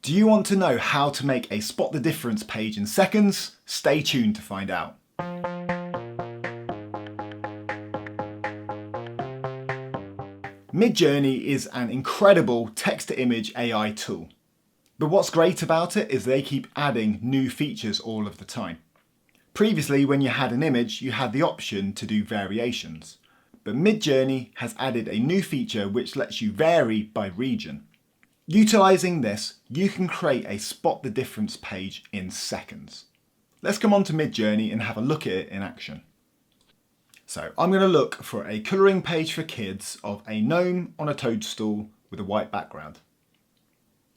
Do you want to know how to make a spot the difference page in seconds? Stay tuned to find out. Midjourney is an incredible text-to-image AI tool. But what's great about it is they keep adding new features all of the time. Previously, when you had an image, you had the option to do variations. But Midjourney has added a new feature which lets you vary by region. Utilising this, you can create a spot the difference page in seconds. Let's come on to Midjourney and have a look at it in action. So I'm going to look for a colouring page for kids of a gnome on a toadstool with a white background.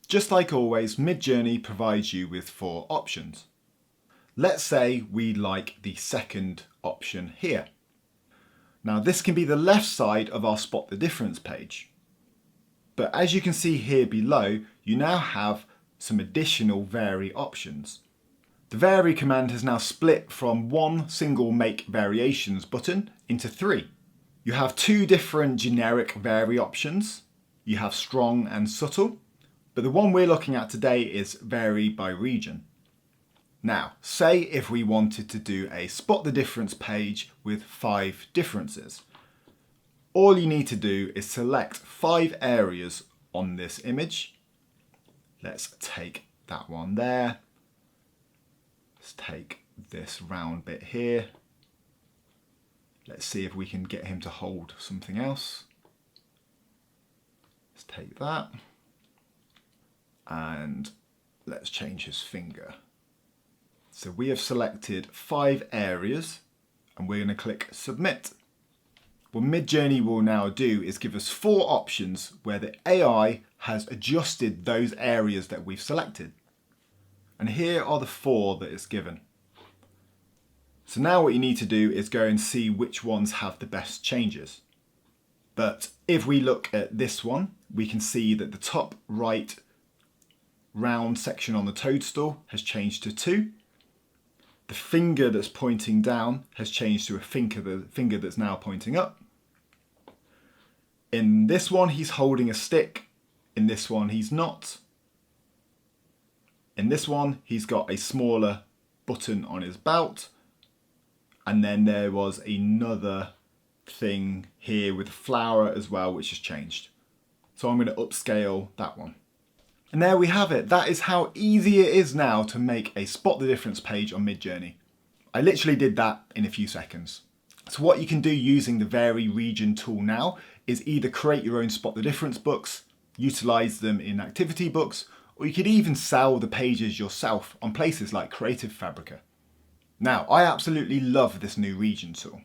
Just like always, Midjourney provides you with 4 options. Let's say we like the second option here. Now this can be the left side of our spot the difference page. But as you can see here below, you now have some additional vary options. The vary command has now split from one single make variations button into 3. You have 2 different generic vary options. You have strong and subtle, but the one we're looking at today is vary by region. Now, say if we wanted to do a spot the difference page with 5 differences. All you need to do is select 5 areas on this image. Let's take that one there. Let's take this round bit here. Let's see if we can get him to hold something else. Let's take that. And let's change his finger. So we have selected 5 areas and we're going to click submit. What Midjourney will now do is give us 4 options where the AI has adjusted those areas that we've selected. And here are the 4 that it's given. So now what you need to do is go and see which ones have the best changes. But if we look at this one, we can see that the top right round section on the toadstool has changed to 2. The finger that's pointing down has changed to a finger that's now pointing up. In this one, he's holding a stick. In this one, he's not. In this one, he's got a smaller button on his belt. And then there was another thing here with a flower as well, which has changed. So I'm going to upscale that one. And there we have it. That is how easy it is now to make a spot the difference page on Midjourney. I literally did that in a few seconds. So what you can do using the vary region tool now is either create your own spot the difference books, utilise them in activity books, or you could even sell the pages yourself on places like Creative FABRICA. Now, I absolutely love this new region tool.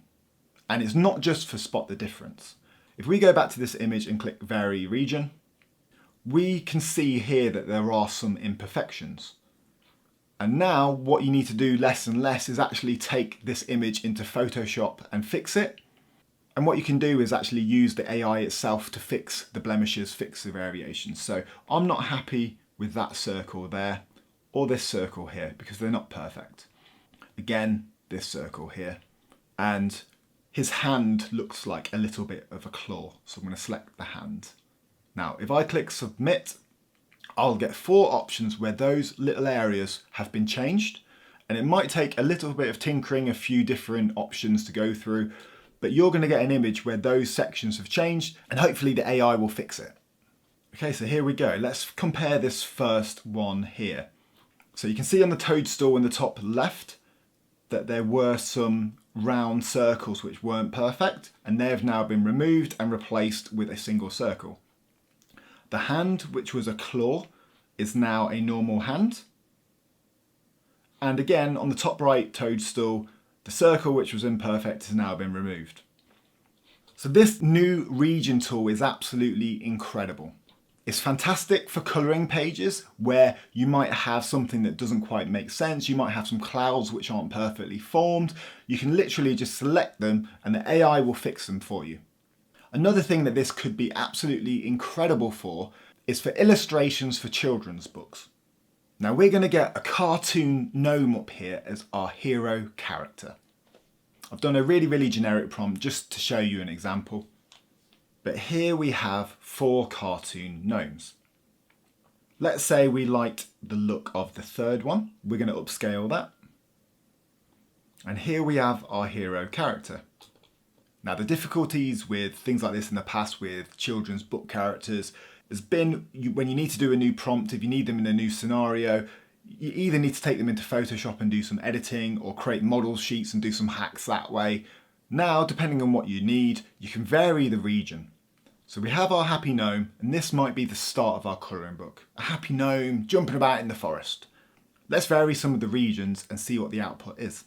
And it's not just for spot the difference. If we go back to this image and click vary region, we can see here that there are some imperfections. And now what you need to do less and less is actually take this image into Photoshop and fix it. And what you can do is actually use the AI itself to fix the blemishes, fix the variations. So I'm not happy with that circle there or this circle here because they're not perfect. Again, this circle here. And his hand looks like a little bit of a claw. So I'm going to select the hand. Now, if I click submit, I'll get 4 options where those little areas have been changed. And it might take a little bit of tinkering, a few different options to go through, but you're going to get an image where those sections have changed and hopefully the AI will fix it. Okay, so here we go. Let's compare this first one here. So you can see on the toadstool in the top left that there were some round circles which weren't perfect, and they have now been removed and replaced with a single circle. The hand, which was a claw, is now a normal hand. And again, on the top right toadstool, the circle, which was imperfect, has now been removed. So this new region tool is absolutely incredible. It's fantastic for colouring pages where you might have something that doesn't quite make sense. You might have some clouds which aren't perfectly formed. You can literally just select them and the AI will fix them for you. Another thing that this could be absolutely incredible for is for illustrations for children's books. Now we're going to get a cartoon gnome up here as our hero character. I've done a really generic prompt just to show you an example. But here we have 4 cartoon gnomes. Let's say we liked the look of the third one. We're going to upscale that. And here we have our hero character. Now, the difficulties with things like this in the past with children's book characters has been when you need to do a new prompt, if you need them in a new scenario, you either need to take them into Photoshop and do some editing or create model sheets and do some hacks that way. Now, depending on what you need, you can vary the region. So we have our happy gnome, and this might be the start of our colouring book. A happy gnome jumping about in the forest. Let's vary some of the regions and see what the output is.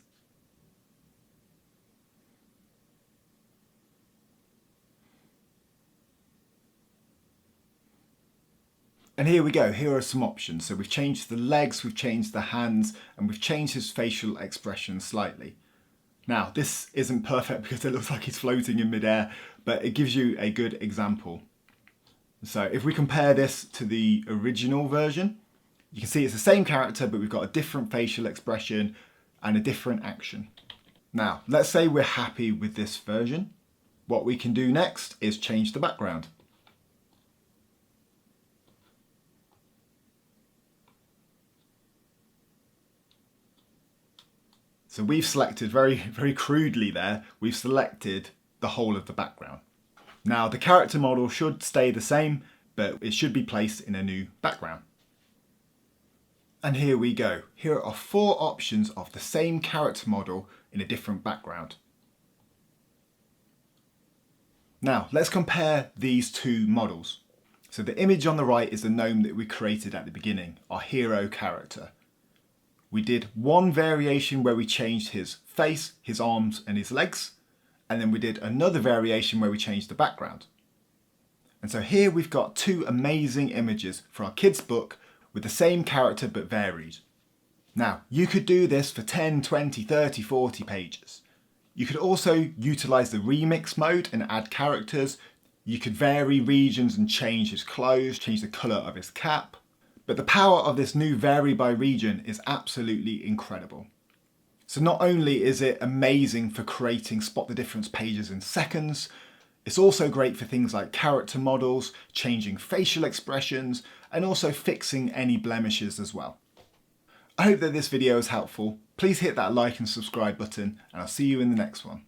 And here we go, here are some options. So we've changed the legs, we've changed the hands, and we've changed his facial expression slightly. Now, this isn't perfect because it looks like he's floating in midair, but it gives you a good example. So if we compare this to the original version, you can see it's the same character, but we've got a different facial expression and a different action. Now, let's say we're happy with this version. What we can do next is change the background. So we've selected very crudely there, we've selected the whole of the background. Now the character model should stay the same, but it should be placed in a new background. And here we go. Here are 4 options of the same character model in a different background. Now let's compare these 2 models. So the image on the right is the gnome that we created at the beginning, our hero character. We did one variation where we changed his face, his arms and his legs, and then we did another variation where we changed the background. And so here we've got 2 amazing images for our kids' book with the same character but varied. Now, you could do this for 10, 20, 30, 40 pages. You could also utilize the remix mode and add characters. You could vary regions and change his clothes, change the colour of his cap. But the power of this new vary by region is absolutely incredible. So not only is it amazing for creating spot the difference pages in seconds, it's also great for things like character models, changing facial expressions, and also fixing any blemishes as well. I hope that this video is helpful. Please hit that like and subscribe button, and I'll see you in the next one.